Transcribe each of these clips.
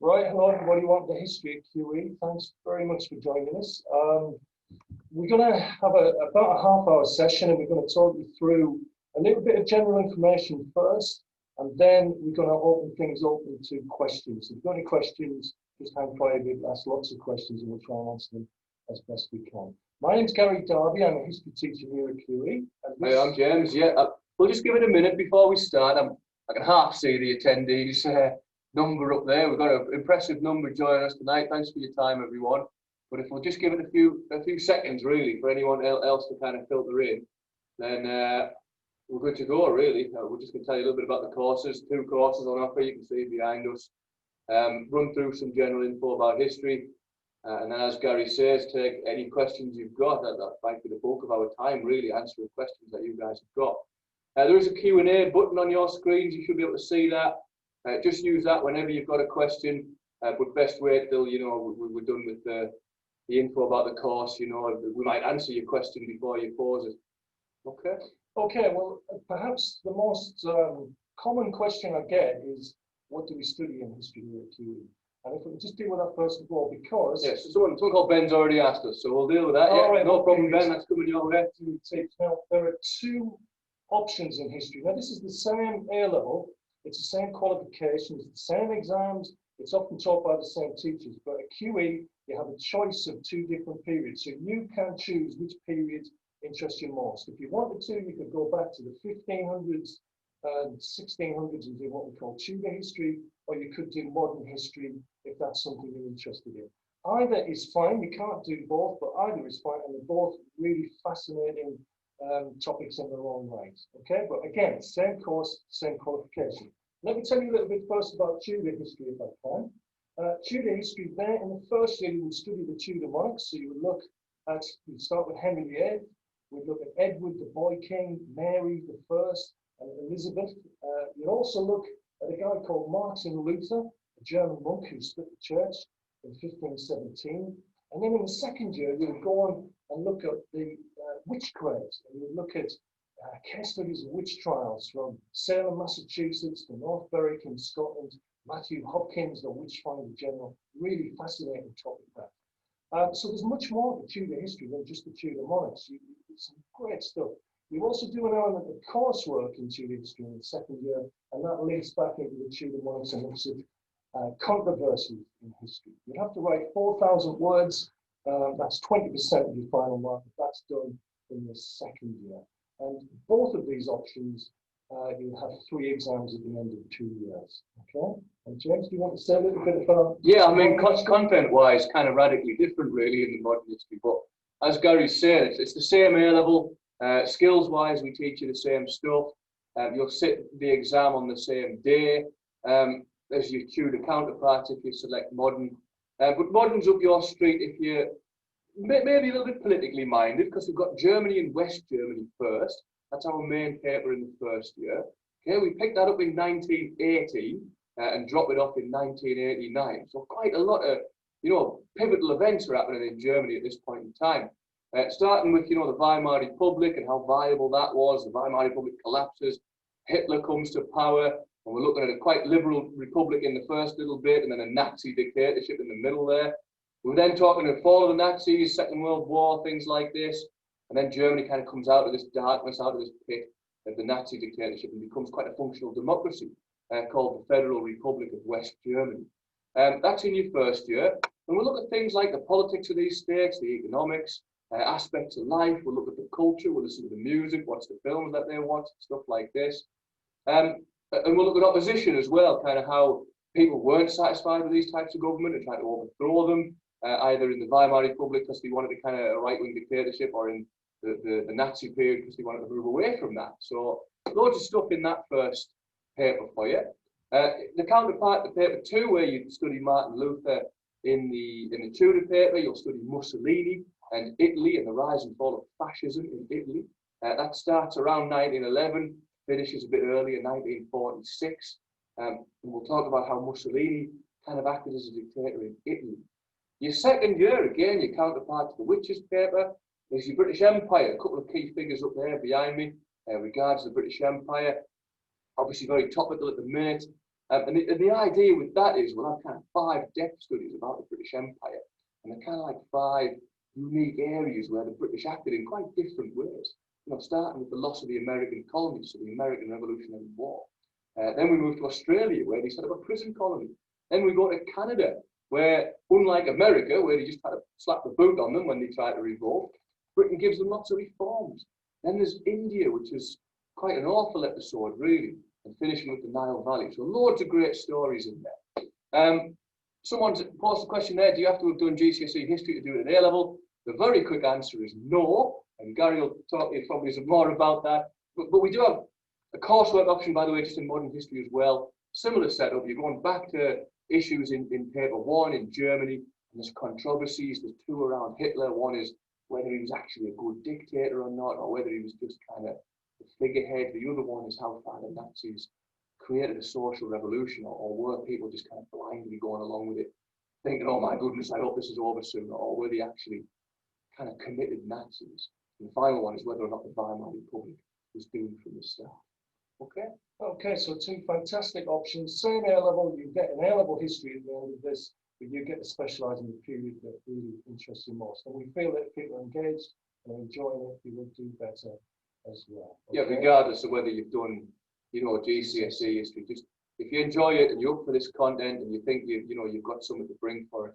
Right, hello everybody, welcome to History at QE. Thanks very much for joining us. We're going to have about a half-hour session and we're going to talk you through a little bit of general information first, and then we're going to open things open to questions. If you've got any questions, just hang fire, we'll ask lots of questions and we'll try and answer them as best we can. My name's Gary Darby, I'm a history teacher here at QE. Hey, I'm James, we'll just give it a minute before we start. I can half see the attendees number up there. We've got an impressive number joining us tonight. Thanks for your time, everyone. But if we'll just give it a few seconds, really, for anyone else to kind of filter in, then we're good to go, really. We're just going to tell you a little bit about the courses. 2 courses on offer, you can see behind us. Run through some general info about history. And then, as Gary says, take any questions you've got. That might be the bulk of our time, really, answering questions that you guys have got. There is a Q&A button on your screens. You should be able to see that. Just use that whenever you've got a question, but best wait till we're done with the info about the course. We might answer your question before you pose it. Okay. Okay. Well, perhaps the most common question I get is, what do we study in history here at QE? And if we can just deal with that first of all, because yes, someone called Ben's already asked us, so we'll deal with that. Yeah, right, no problem, Ben. That's coming your way. Now, there are 2 options in history. Now, this is the same A level. It's the same qualifications, the same exams. It's often taught by the same teachers. But at QE, you have a choice of 2 different periods. So you can choose which period interests you most. If you wanted to, you could go back to the 1500s and 1600s and do what we call Tudor history, or you could do modern history if that's something you're interested in. Either is fine. You can't do both, but either is fine, and they're both really fascinating topics in their own right. Okay, but again, same course, same qualification. Let me tell you a little bit first about Tudor history, if I can. Tudor history, there in the first year, you would study the Tudor monarchs. So you would you'd start with Henry VIII, we'd look at Edward, the boy king, Mary the First, and Elizabeth. You'd also look at a guy called Martin Luther, a German monk who split the church in 1517. And then in the second year, you would go on and look at the witchcraft, and you would look at case studies of witch trials from Salem, Massachusetts, to North Berwick in Scotland. Matthew Hopkins, the witch finder general, really fascinating topic there. So there's much more to Tudor history than just the Tudor monarchs. It's some great stuff. You also do an element of coursework in Tudor history in the second year, and that links back into the Tudor monarchs and looks at controversies in history. You have to write 4,000 words. That's 20% of your final mark. That's done in the second year. And both of these options, you have 3 exams at the end of 2 years. Okay. And James, do you want to say a little bit about? Yeah, I mean, content-wise, kind of radically different, really, in the modern history. But as Gary said, it's the same A level. Skills-wise, we teach you the same stuff. You'll sit the exam on the same day as your Tudor counterparts if you select modern. But modern's up your street if you're maybe a little bit politically minded, because we've got Germany and West Germany first. That's our main paper in the first year. Okay, we picked that up in 1980 and dropped it off in 1989. So quite a lot of, pivotal events are happening in Germany at this point in time. Starting with, the Weimar Republic and how viable that was. The Weimar Republic collapses, Hitler comes to power, and we're looking at a quite liberal republic in the first little bit, and then a Nazi dictatorship in the middle there. We're then talking the fall of the Nazis, Second World War, things like this. And then Germany kind of comes out of this darkness, out of this pit of the Nazi dictatorship, and becomes quite a functional democracy called the Federal Republic of West Germany. That's in your first year. And we'll look at things like the politics of these states, the economics, aspects of life. We'll look at the culture, we'll listen to the music, watch the films that they watch, stuff like this. And we'll look at opposition as well, kind of how people weren't satisfied with these types of government and tried to overthrow them. Either in the Weimar Republic because they wanted a kind of a right-wing dictatorship, or in the Nazi period because they wanted to move away from that. So loads of stuff in that first paper for you. The counterpart to paper 2, where you study Martin Luther in the Tudor paper, you'll study Mussolini and Italy and the rise and fall of fascism in Italy. That starts around 1911, finishes a bit earlier, 1946. And we'll talk about how Mussolini kind of acted as a dictator in Italy. Your second year, again, your counterpart to the Witches paper is your British Empire. A couple of key figures up there behind me regards the British Empire. Obviously very topical at the minute. And the idea with that is we'll have kind of 5 depth studies about the British Empire, and they're kind of like 5 unique areas where the British acted in quite different ways. You know, starting with the loss of the American colonies, so the American Revolutionary War. Then we move to Australia, where they set up a prison colony. Then we go to Canada, where, unlike America, where they just try to slap the boot on them when they try to revolt, Britain gives them lots of reforms. Then there's India, which is quite an awful episode, really, and finishing with the Nile Valley. So loads of great stories in there. Someone's posed a question there, do you have to have done GCSE history to do it at A-level? The very quick answer is no, and Gary will talk to you probably some more about that. But we do have a coursework option, by the way, just in modern history as well. Similar setup, you're going back to issues in paper 1 in Germany, and there's controversies, there's 2 around Hitler. One is whether he was actually a good dictator or not, or whether he was just kind of the figurehead. The other one is how far the Nazis created a social revolution, or were people just kind of blindly going along with it, thinking, oh my goodness, I hope this is over soon, or were they actually kind of committed Nazis? And the final one is whether or not the Weimar Republic was doomed from the start. Okay. Okay, so 2 fantastic options. Same A-level, you get an A-level history at the end of this, but you get to specialise in the period that really interests you most. And we feel that if people are engaged and enjoying it, you will do better as well. Okay? Yeah, regardless of whether you've done, you know, GCSE history, just if you enjoy it and you're up for this content and you think you've got something to bring for it,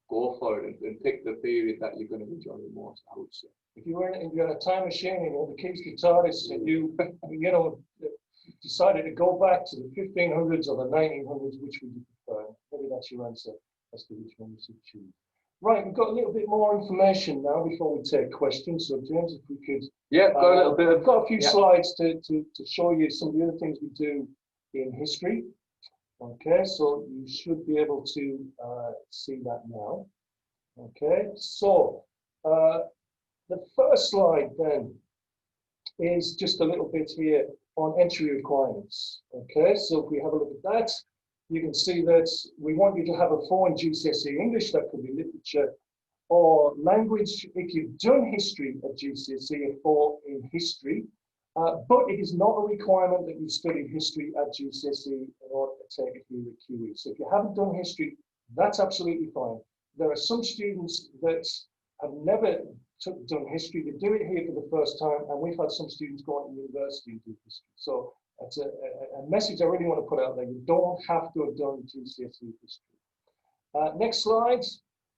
go for it and pick the period that you're going to enjoy the most, I would say. If you were in a time machine, you know, the keys to TARDIS, and you know, decided to go back to the 1500s or the 1900s, which would you prefer? Maybe that's your answer as to which one you should choose. Right, we've got a little bit more information now before we take questions. So James, if we could, got a little bit. I've got a few slides to show you some of the other things we do in history. Okay, so you should be able to see that now. Okay, so the first slide then is just a little bit here on entry requirements. Okay, so if we have a look at that, you can see that we want you to have a 4 in GCSE English, that could be literature or language. If you've done history at GCSE, a 4 in history, but it is not a requirement that you study history at GCSE in order to take it here at QE. So if you haven't done history, that's absolutely fine. There are some students that have never done history, they do it here for the first time, and we've had some students go on to university and do history. So that's a message I really want to put out there. You don't have to have done GCSE history. Next slide.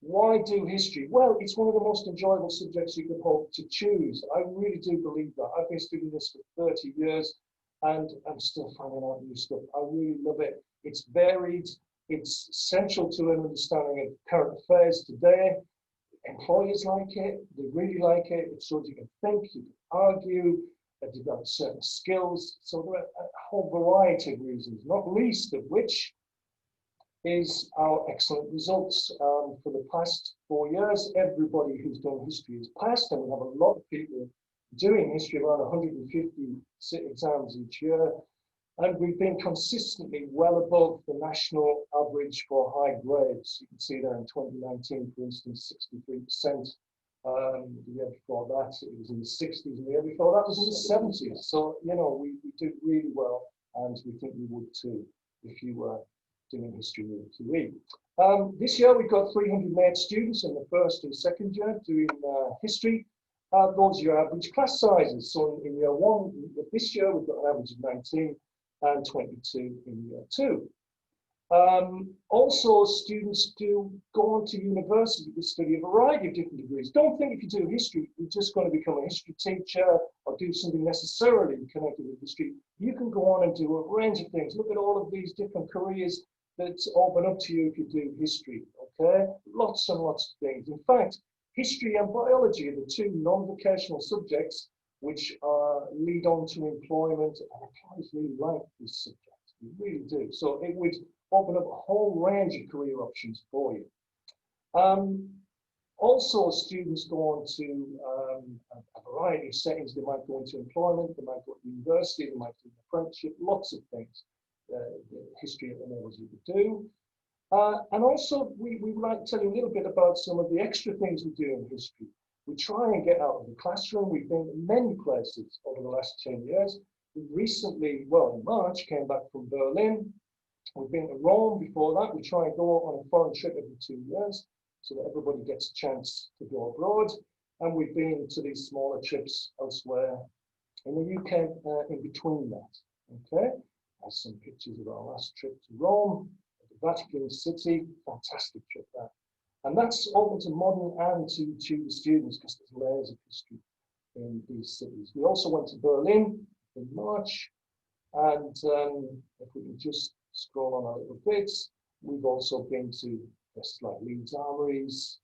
Why do history? Well, it's one of the most enjoyable subjects you could hope to choose. I really do believe that. I've been studying this for 30 years, and I'm still finding out new stuff. I really love it. It's varied. It's central to an understanding of current affairs today. Employers like it. They really like it. It shows you can think, you can argue, develop certain skills. So there are a whole variety of reasons, not least of which is our excellent results. For the past 4 years, everybody who's done history has passed, and we have a lot of people doing history, around 150 exams each year. And we've been consistently well above the national average for high grades. You can see there in 2019, for instance, 63%. The year before that, it was in the 60s, and the year before that was in the 70s. So, you know, we do really well, and we think we would too if you were doing history with QE. This year, we've got 300 male students in the first and second year doing history. Those are your average class sizes. So in year 1, this year, we've got an average of 19 and 22 in year 2. Also, students do go on to university to study a variety of different degrees. Don't think if you do history, you're just going to become a history teacher or do something necessarily connected with history. You can go on and do a range of things. Look at all of these different careers that open up to you if you do history, okay? Lots and lots of things. In fact, history and biology are the 2 non-vocational subjects which lead on to employment, and employers really like this subject. They really do. So it would open up a whole range of career options for you. Also, students go on to a variety of settings. They might go into employment, they might go to university, they might do an apprenticeship, lots of things history enables you to do. And also, we would like to tell you a little bit about some of the extra things we do in history. We try and get out of the classroom. We've been in many places over the last 10 years. We recently, well, in March, came back from Berlin, We've been to Rome before that. We try and go on a foreign trip every 2 years so that everybody gets a chance to go abroad. And we've been to these smaller trips elsewhere in the UK in between that. Okay, there's some pictures of our last trip to Rome, the Vatican City. Fantastic trip that. And that's open to modern and to Tudor students because there's layers of history in these cities. We also went to Berlin in March, and if we can just scroll on a little bit, we've also been to places like Leeds Armories,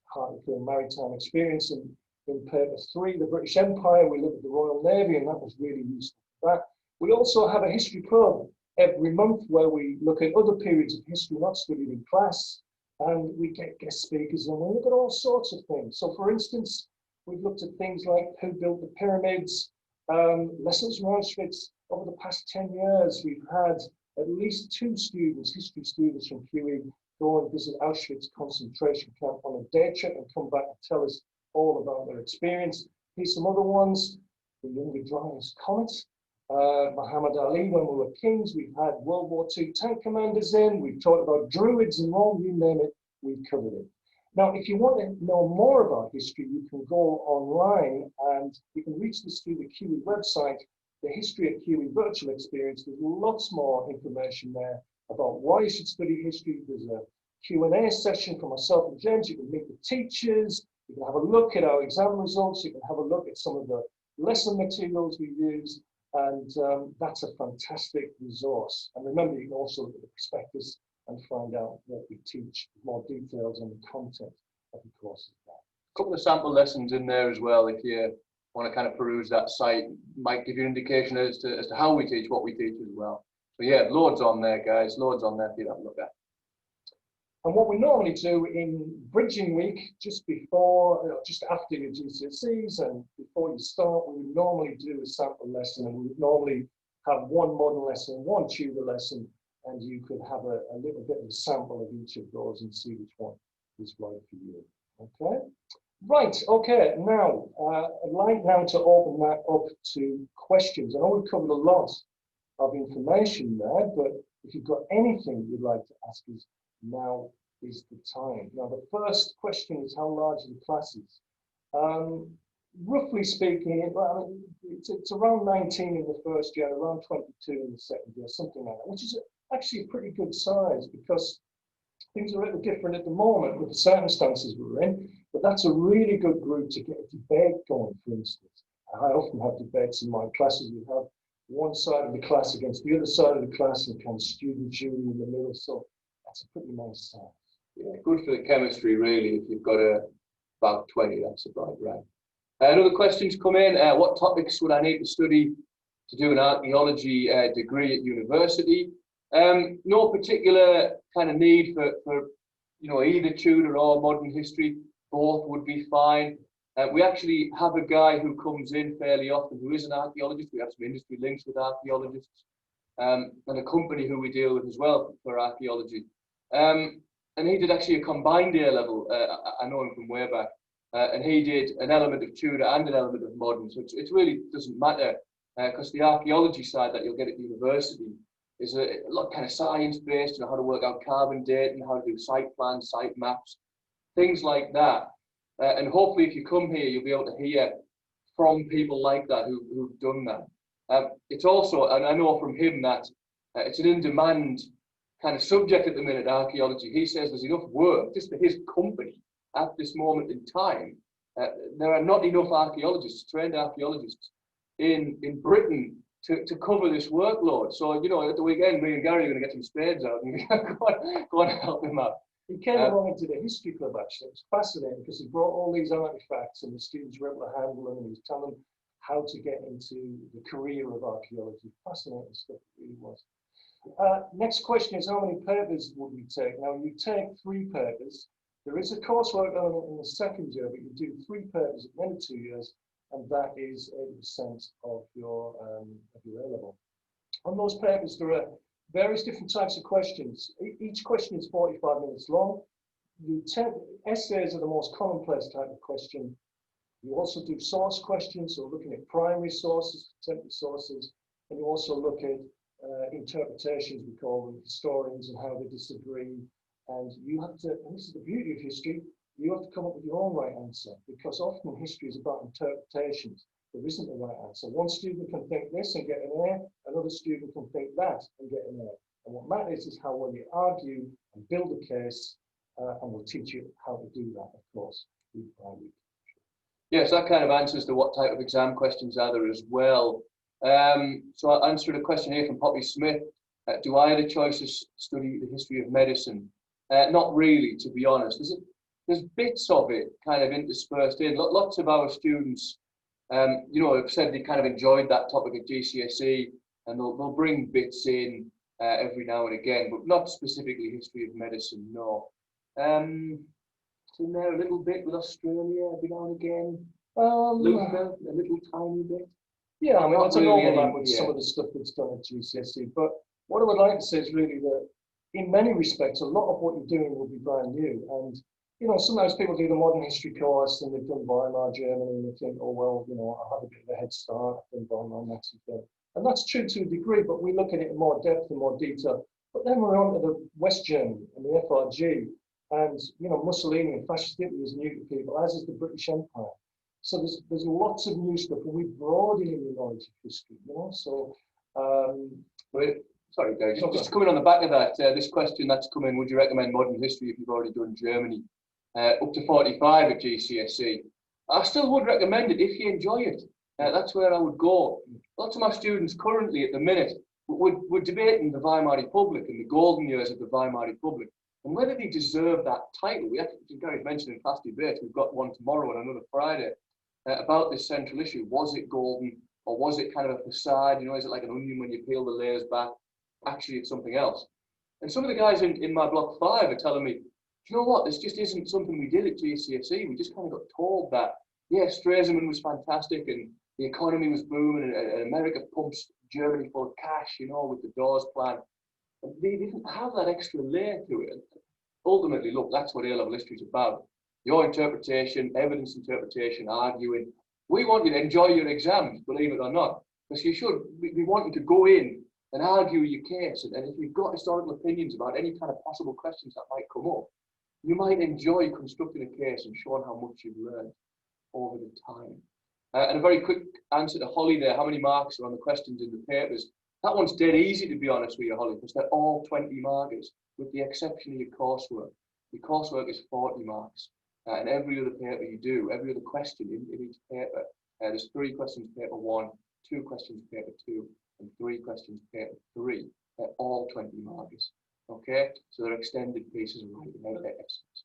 Hartlepool Maritime Experience, and in paper 3, the British Empire. We looked at the Royal Navy, and that was really useful for that. We also have a history club every month where we look at other periods of history not studied in class, and we get guest speakers, and we look at all sorts of things. So, for instance, we've looked at things like who built the pyramids, lessons from Auschwitz. Over the past 10 years, we've had at least 2 students, history students from QE, go and visit Auschwitz concentration camp on a day trip and come back and tell us all about their experience. Here's some other ones. The Younger Dryas Comet, Muhammad Ali when we were kings. We've had World War II tank commanders in. We've talked about Druids in Rome, you name it, we've covered it. Now, if you want to know more about history, you can go online and you can reach this through the QE website, the History at QE Virtual Experience. There's lots more information there about why you should study history. There's a Q&A session for myself and James. You can meet the teachers. You can have a look at our exam results. You can have a look at some of the lesson materials we use. And that's a fantastic resource. And remember, you can also look at the prospectus and find out what we teach, more details on the content of the courses there. A couple of sample lessons in there as well, if you want to kind of peruse that site, might give you an indication as to how we teach, what we teach as well. So yeah, loads on there, guys, loads on there for you to have a look at. And what we normally do in Bridging Week, just before, just after your GCSEs and before you start, we would normally do a sample lesson, and we would normally have one modern lesson, one Tudor lesson, and you could have a little bit of a sample of each of those and see which one is right for you. Okay? Right, okay, now, I'd like now to open that up to questions. I know we've covered a lot of information there, but if you've got anything you'd like to ask us, now is the time. Now, the first question is, how large are the classes? Roughly speaking, it's around 19 in the first year, around 22 in the second year, something like that, which is actually a pretty good size because things are a little different at the moment with the circumstances we're in, but that's a really good group to get a debate going, for instance. I often have debates in my classes. We have one side of the class against the other side of the class and kind of student jury in the middle, so that's a pretty nice size. Yeah, good for the chemistry, really. If you've got about 20, that's about right. Another question's come in. What topics would I need to study to do an archaeology degree at university? No particular kind of need for either Tudor or modern history. Both would be fine. We actually have a guy who comes in fairly often who is an archaeologist. We have some industry links with archaeologists, and a company who we deal with as well for archaeology. And he did actually a combined A level. I know him from way back, and he did an element of Tudor and an element of modern. So it really doesn't matter because the archaeology side that you'll get at university is a lot kind of science-based, how to work out carbon dating, how to do site plans, site maps, things like that. And hopefully if you come here, you'll be able to hear from people like that who've done that. It's also, and I know from him that it's an in-demand kind of subject at the minute, archaeology. He says there's enough work just for his company at this moment in time. There are not enough archaeologists, trained archaeologists in Britain to cover this workload. So, at the weekend, me and Gary are going to get some spades out and go and help him out. He came along into the history club, actually. It was fascinating because he brought all these artifacts and the students were able to handle them, and he was telling them how to get into the career of archaeology. Fascinating stuff, it really was. Next question is, how many papers would we take? Now, you take 3 papers. There is a coursework element in the second year, but you do 3 papers at the end of 2 years, and that is 80% of your A-level. On those papers, there are various different types of questions. Each question is 45 minutes long. Essays are the most commonplace type of question. You also do source questions, so looking at primary sources, contemporary sources, and you also look at interpretations, we call them, historians, and how they disagree. And you have to, and this is the beauty of history, you have to come up with your own right answer, because often history is about interpretations. There isn't a right answer. One student can think this and get an A, another student can think that and get an A. And what matters is how well you argue and build a case, and we'll teach you how to do that, of course, week by week. Yes, that kind of answers to what type of exam questions are there as well. So I'll answer a question here from Poppy Smith. Do I have a choice to study the history of medicine? Not really, to be honest. There's bits of it kind of interspersed in. Lots of our students, you know, have said they kind of enjoyed that topic at GCSE, and they'll bring bits in every now and again, but not specifically history of medicine, no. It's in there a little bit with Australia every now and again. Luther, a little tiny bit. Yeah, I mean, Not that's an really overlap any- with yeah. some of the stuff that's done at GCSE. But what I would like to say is really that in many respects, a lot of what you're doing will be brand new. And, you know, sometimes people do the modern history course and they've done Weimar Germany and they think, oh, well, you know, I have a bit of a head start in Weimar Mexico. And that's true to a degree, but we look at it in more depth and more detail. But then we're on to the West Germany and the FRG. And, you know, Mussolini and fascist Italy is new to people, as is the British Empire. So there's lots of new stuff, and we broaden your knowledge of history, you know. So, Sorry, Gary, No, just coming on the back of that, this question that's come in, would you recommend modern history if you've already done Germany? Up to 45 at GCSE. I still would recommend it if you enjoy it. That's where I would go. Lots of my students currently at the minute, we're debating the Weimar Republic and the golden years of the Weimar Republic, and whether they deserve that title. We actually, Gary mentioned in past debates, we've got one tomorrow and another Friday, about this central issue. Was it golden, or was it kind of a facade? You know, is it like an onion when you peel the layers back? Actually, it's something else. And some of the guys in my block 5 are telling me, you know what, this just isn't something we did at GCSE. We just kind of got told that, yeah, Stresemann was fantastic and the economy was booming and America pumps Germany full of cash, you know, with the Dawes plan. And they didn't have that extra layer to it. Ultimately, look, that's what A-level history is about. Your interpretation, evidence interpretation, arguing. We want you to enjoy your exams, believe it or not, because you should. We want you to go in and argue your case. And if you've got historical opinions about any kind of possible questions that might come up, you might enjoy constructing a case and showing how much you've learned over the time. And a very quick answer to Holly there, how many marks are on the questions in the papers? That one's dead easy, to be honest with you, Holly, because they're all 20 markers, with the exception of your coursework. Your coursework is 40 marks. And every other paper you do, every other question in each paper, there's 3 questions paper 1, 2 questions paper 2, and 3 questions paper 3. They're all 20 markers. Okay, so they're extended pieces of writing.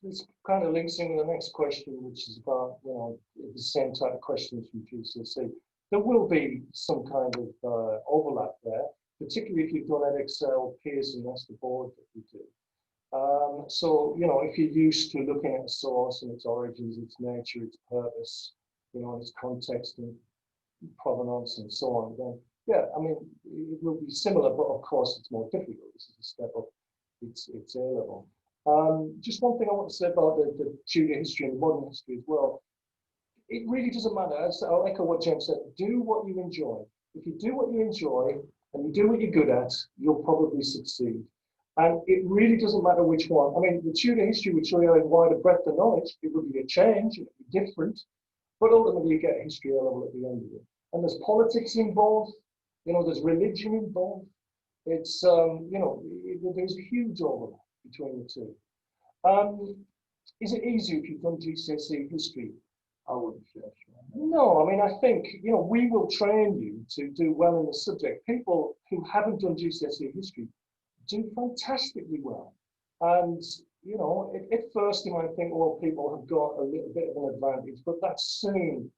this kind of links in with the next question, which is about, you know, the same type of questions from GCSE. There will be some kind of overlap there, particularly if you've done Edexcel, Pearson, that's the board that you do. So, you know, if you're used to looking at a source and its origins, its nature, its purpose, you know, its context and provenance and so on, then, yeah, I mean, it will be similar, but of course it's more difficult. This is a step up. It's A-level. Just one thing I want to say about the Tudor history and modern history as well. It really doesn't matter. I'll echo what James said. Do what you enjoy. If you do what you enjoy and you do what you're good at, you'll probably succeed. And it really doesn't matter which one. I mean, the Tudor history would show you a wider breadth of knowledge. It would be a change. It would be different. But ultimately, you get a history A-level at the end of it. And there's politics involved. You know, there's religion involved. It's, you know, there's a huge overlap between the two. Is it easier if you've done GCSE history? I wouldn't say so. No, I mean, I think, you know, we will train you to do well in the subject. People who haven't done GCSE history do fantastically well. And, you know, at first you might think, well, people have got a little bit of an advantage, but that soon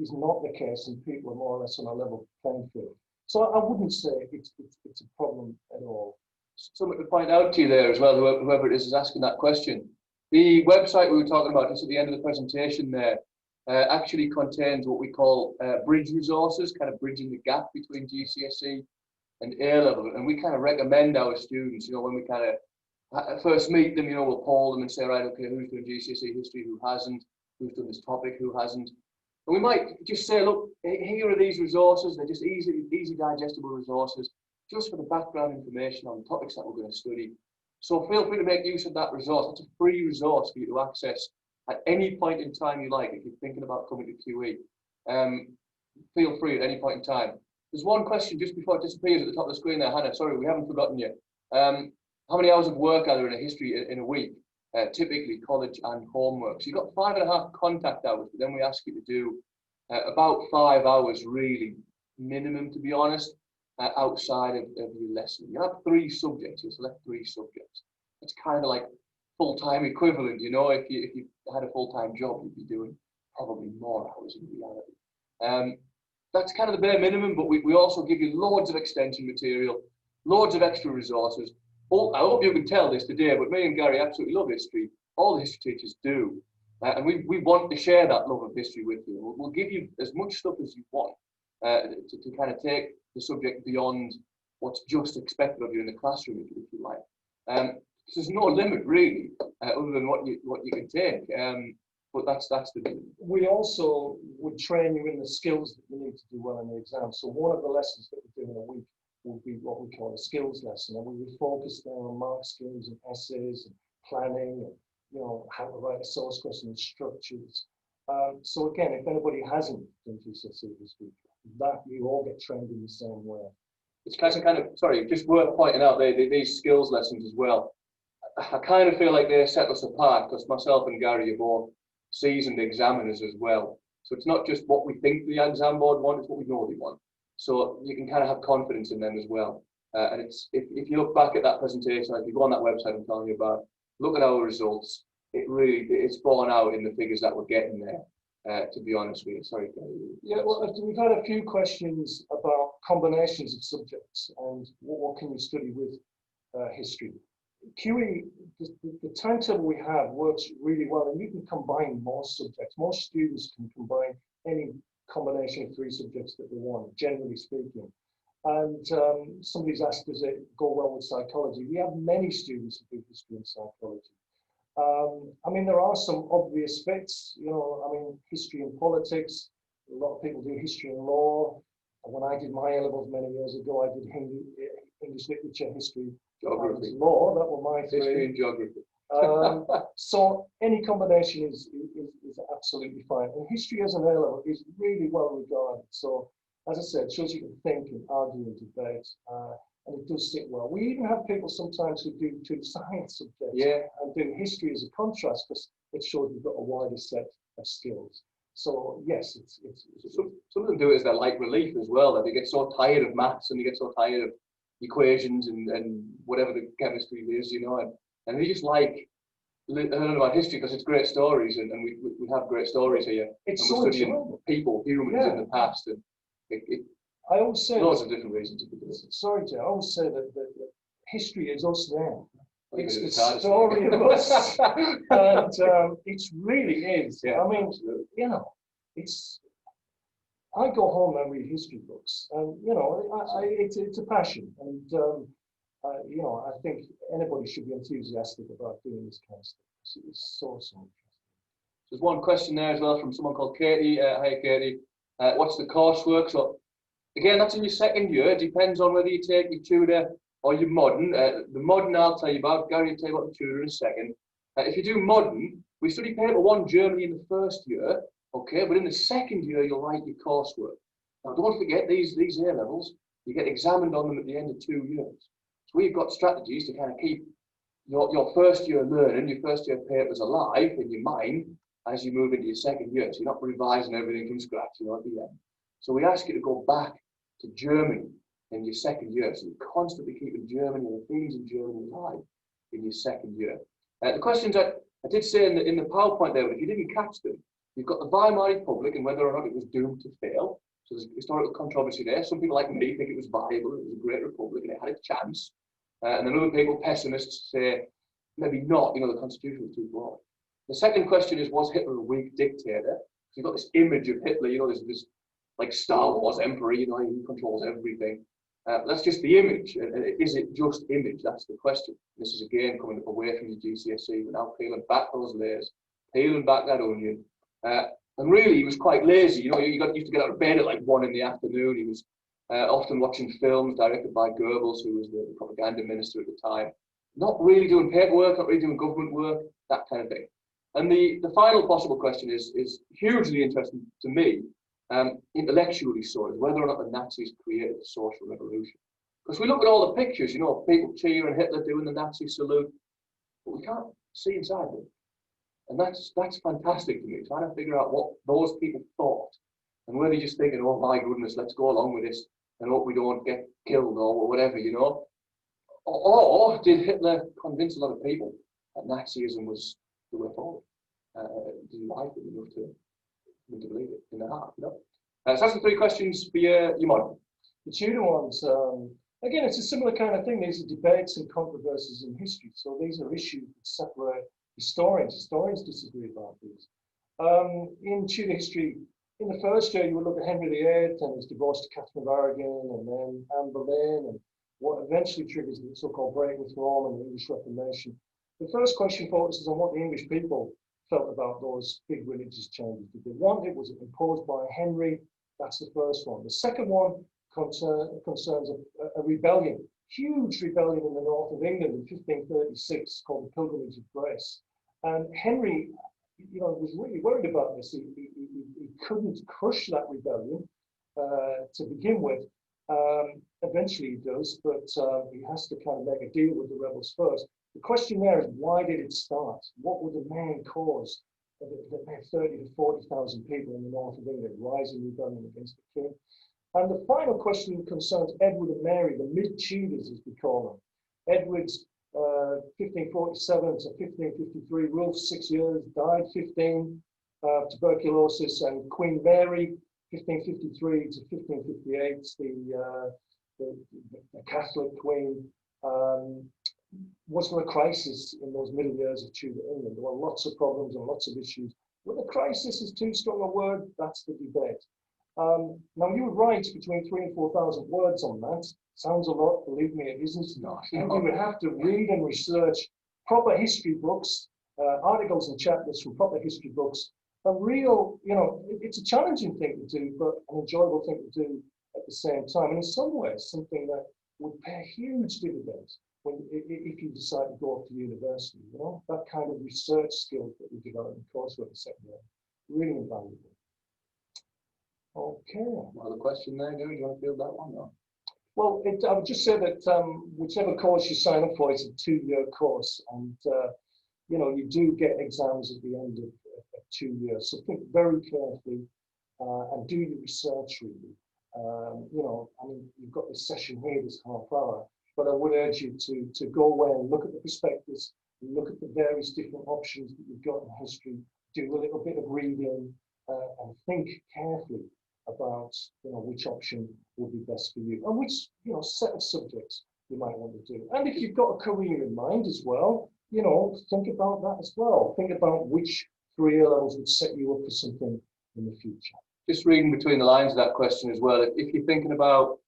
is not the case, and people are more or less on a level playing field. So I wouldn't say it's a problem at all. Something to point out to you there as well, whoever it is asking that question. The website we were talking about just at the end of the presentation there actually contains what we call bridge resources, kind of bridging the gap between GCSE and A-level. And we kind of recommend our students, you know, when we kind of first meet them, you know, we'll poll them and say, right, okay, who's doing GCSE history, who hasn't, who's done this topic, who hasn't. And we might just say, look, here are these resources. They're just easy digestible resources, just for the background information on the topics that we're going to study. So feel free to make use of that resource. It's a free resource for you to access at any point in time you like. If you're thinking about coming to QE, feel free at any point in time. There's one question just before it disappears at the top of the screen there, Hannah. Sorry, we haven't forgotten you. How many hours of work are there in a history in a week? Typically college and homework. So you've got 5.5 contact hours, but then we ask you to do about 5 hours really minimum, to be honest, outside of your lesson. You have 3 subjects, you select 3 subjects. It's kind of like full-time equivalent, you know. If you had a full-time job, you'd be doing probably more hours in reality. That's kind of the bare minimum, but we also give you loads of extension material, loads of extra resources. I hope you can tell this today, but me and Gary absolutely love history. All the history teachers do. And we want to share that love of history with you. We'll give you as much stuff as you want to kind of take the subject beyond what's just expected of you in the classroom, if you like. There's no limit really, other than what you can take. But that's the limit. We also would train you in the skills that you need to do well in the exam. So one of the lessons that we do in a week will be what we call a skills lesson, and we would focus there on mark skills and essays and planning and, you know, how to write a source question and structures. So again, if anybody hasn't done GCSE this week, that you all get trained in the same way. It's kind of sorry, just worth pointing out these skills lessons as well. I kind of feel like they set us apart because myself and Gary are both seasoned examiners as well. So it's not just what we think the exam board want, it's what we know they want. So you can kind of have confidence in them as well. And it's if you look back at that presentation, if you go on that website I'm telling you about, look at our results. It's borne out in the figures that we're getting there. To be honest with you, sorry. Yeah, well, we've had a few questions about combinations of subjects and what can you study with history. QE, the timetable we have works really well, and you can combine more subjects. Most students can combine any combination of 3 subjects that they want, generally speaking. And somebody's asked, does it go well with psychology? We have many students who do history and psychology. I mean, there are some obvious fits, you know, I mean, history and politics. A lot of people do history and law. When I did my A-levels many years ago, I did English literature, history, geography, law. That were my 3. History and geography. So any combination is absolutely fine. And history as an A-level is really well regarded. So as I said, it shows you can think and argue and debate. And it does sit well. We even have people sometimes who do 2 science subjects and do history as a contrast because it shows you've got a wider set of skills. So yes, it's some of them do it as their light relief as well. That they get so tired of maths and they get so tired of equations and whatever the chemistry is, you know, and they just like learning about history because it's great stories, and we have great stories here. It's and so we're studying people, humans in the past, and I always say lots of different reasons to do it. Sorry, Joe. I always say that history is us now. It's the hardest story of us, and it really is. Yeah, I mean, absolutely. you know, I go home and read history books, and you know, it's a passion, and you know, I think anybody should be enthusiastic about doing this kind of stuff. It's so interesting. There's one question there as well from someone called Katie. Hi, Katie. What's the coursework? So again, that's in your 2nd year. It depends on whether you take your tutor or your modern. The modern I'll tell you about. Gary will tell you about the tutor in a second. If you do modern, we study paper 1 Germany in the 1st year. Okay, but in the 2nd year, you'll write your coursework. Now, don't forget these A-levels, you get examined on them at the end of 2 years. So we've got strategies to kind of keep your 1st year learning, your 1st year papers alive in your mind as you move into your 2nd year. So you're not revising everything from scratch, you know, at the end. So we ask you to go back to Germany in your 2nd year. So you're constantly keeping Germany and the things in Germany alive in your 2nd year. The questions I did say in the PowerPoint there, but if you didn't catch them, you've got the Weimar Republic and whether or not it was doomed to fail. So there's historical controversy there. Some people like me think it was viable, it was a great republic and it had a chance. And then other people, pessimists, say maybe not, you know, the constitution was too broad. The second question is, was Hitler a weak dictator? So you've got this image of Hitler, you know, this like Star Wars emperor, you know, he controls everything. That's just the image. Is it just image? That's the question. This is again coming away from the GCSE. We're now peeling back those layers, peeling back that onion. And really, he was quite lazy. You know, used to get out of bed at like 1 in the afternoon. He was often watching films directed by Goebbels, who was the propaganda minister at the time. Not really doing paperwork, not really doing government work, that kind of thing. And the final possible question is hugely interesting to me, intellectually so, is whether or not the Nazis created the social revolution. Because we look at all the pictures, you know, people cheering Hitler doing the Nazi salute, but we can't see inside them. And that's fantastic to me, trying to figure out what those people thought. And were they just thinking, oh my goodness, let's go along with this and hope we don't get killed or whatever, you know? Or did Hitler convince a lot of people that Nazism was the way forward? Didn't like it enough to believe it in their heart, you know? So that's the 3 questions for your model. The Tudor ones, again, it's a similar kind of thing. These are debates and controversies in history. So these are issues that separate historians. Historians disagree about these. In Tudor history, in the first year, you would look at Henry VIII and his divorce to Catherine of Aragon, and then Anne Boleyn, and what eventually triggers the so-called break with Rome and the English Reformation. The first question focuses on what the English people felt about those big religious changes. Did they want it? Was it imposed by Henry? That's the first one. The second one concerns a rebellion, huge rebellion in the north of England in 1536 called the Pilgrimage of Grace. And Henry, you know, was really worried about this. He couldn't crush that rebellion to begin with. Eventually he does, but he has to kind of make a deal with the rebels first. The question there is, why did it start? What were the main cause that made 30 to 40,000 people in the north of England rising rebellion against the king? And the final question concerns Edward and Mary, the mid-Tudors, as we call them. Edward's 1547 to 1553, ruled for 6 years, died 15, tuberculosis, and Queen Mary, 1553 to 1558, the Catholic queen, was there a crisis in those middle years of Tudor England? There were lots of problems and lots of issues. Whether crisis is too strong a word, that's the debate. Now you would write between 3,000 and 4,000 words on that. Sounds a lot, believe me, it isn't. No. You would have to read and research proper history books, articles and chapters from proper history books. A real, you know, it's a challenging thing to do, but an enjoyable thing to do at the same time. And in some ways, something that would pay huge dividends if you decide to go off to university, you know, that kind of research skills that we develop in coursework in secondary, really invaluable. Okay. Another question there, Gary, do you want to field that one? Or? Well, I would just say that whichever course you sign up for, it's a 2-year course, and you know, you do get exams at the end of 2 years. So think very carefully and do your research really. You know, I mean, you've got this session here, this half hour, but I would urge you to go away and look at the prospectus, look at the various different options that you've got in history, do a little bit of reading, and think carefully about, you know, which option will be best for you and which, you know, set of subjects you might want to do. And if you've got a career in mind as well, you know, think about that as well. Think about which 3 A levels would set you up for something in the future. Just reading between the lines of that question as well, if you're thinking about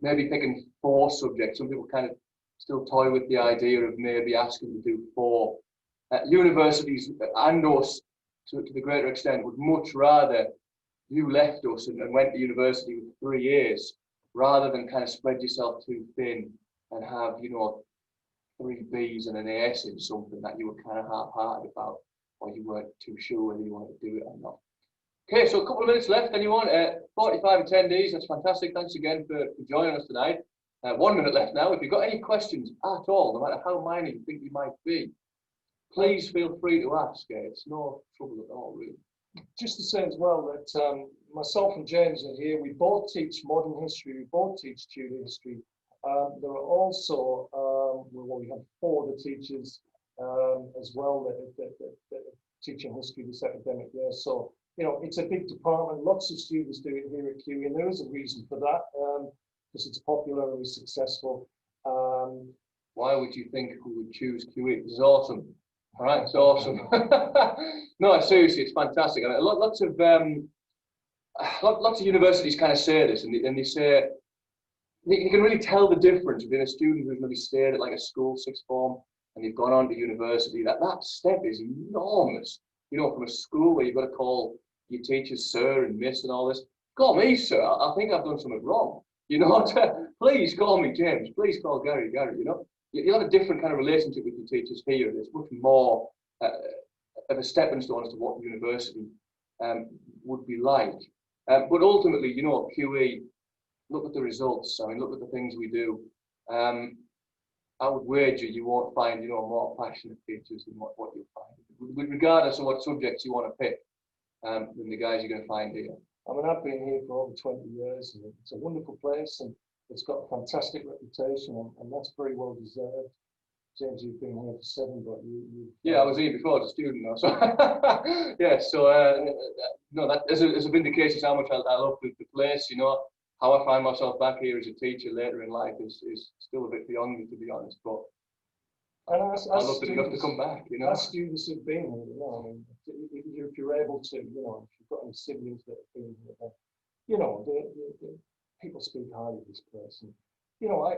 maybe picking 4 subjects, some people kind of still toy with the idea of maybe asking to do 4. Universities and us, to the greater extent, would much rather you left us and went to university with 3 years, rather than kind of spread yourself too thin and have, you know, 3 Bs and an AS in something that you were kind of half-hearted about, or you weren't too sure whether you wanted to do it or not. Okay, so a couple of minutes left. Anyone? 45 attendees. That's fantastic. Thanks again for joining us tonight. 1 minute left now. If you've got any questions at all, no matter how minor you think they might be, please feel free to ask. It's no trouble at all, really. Just to say as well that myself and James are here. We both teach modern history. We both teach Tudor history. There are also, well, we have 4 other teachers as well that are teaching history this academic year. So, you know, it's a big department. Lots of students do it here at QE, and there is a reason for that, because it's popular and it's successful. Why would you think we would choose QE? It's awesome. All right, it's awesome. No, seriously, it's fantastic. I mean, lots of universities kind of say this, and they say you can really tell the difference between a student who's maybe stayed at like a school 6th form and you've gone on to university. That step is enormous. You know, from a school where you've got to call your teachers, sir and miss and all this. Call me, sir. I think I've done something wrong. You know, please call me James. Please call Gary. Gary, you know, you have a different kind of relationship with your teachers here. It's much more of a stepping stone as to what university would be like. But ultimately, you know, QE, look at the results. I mean, look at the things we do. I would wager you won't find, you know, more passionate teachers than what you'll find, regardless of what subjects you want to pick, than the guys you're going to find here. I mean, I've been here for over 20 years, and it's a wonderful place, and it's got a fantastic reputation, and that's very well deserved. James, you've been here for 7, but you yeah, I was here before as a student, though. So yeah, so no, that is a vindication of how much I love the place. You know, how I find myself back here as a teacher later in life is still a bit beyond me, to be honest. But and I'd love to come back. You know, as students have been here, you know, I mean, if you're able to, you know, if you've got any siblings that have been here, then, you know, the people speak highly of this place. And, you know,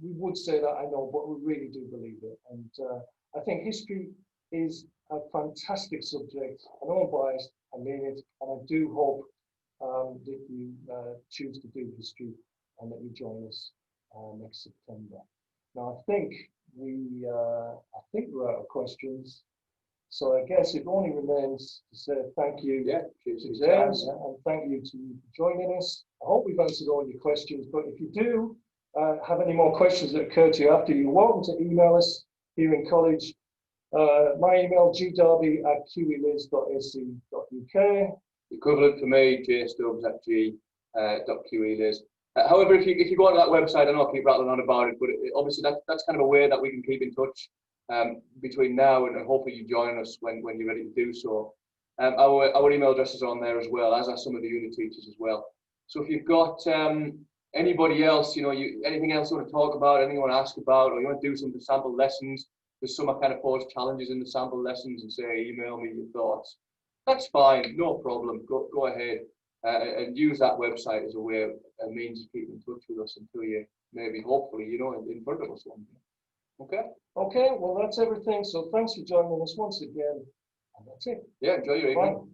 we would say that, I know, but we really do believe it. And I think history is a fantastic subject. I know I'm biased, I mean it, and I do hope that you choose to do history and that you join us next September. Now, I think we're out of questions. So I guess it only remains to say thank you to James, and thank you to you for joining us. I hope we've answered all your questions, but if you do have any more questions that occur to you after, you're welcome to email us here in college. My email, gdarby@qeliz.ac.uk. Equivalent for me, jstubbs@g.qeliz. However, if you go onto that website, I know I keep rattling on about it, but obviously that's kind of a way that we can keep in touch between now and hopefully you join us when you're ready to do so. Our email address is on there as well, as are some of the unit teachers as well. So if you've got anybody else, you know, anything else you want to talk about, anything you want to ask about, or you want to do some sample lessons, there's some kind of pose challenges in the sample lessons and say, email me your thoughts. That's fine, no problem. Go ahead and use that website as a means of keeping in touch with us until you maybe, hopefully, you know, in front of us one day. Okay? Okay, well, that's everything. So thanks for joining us once again. And that's it. Yeah, enjoy your evening. Bye.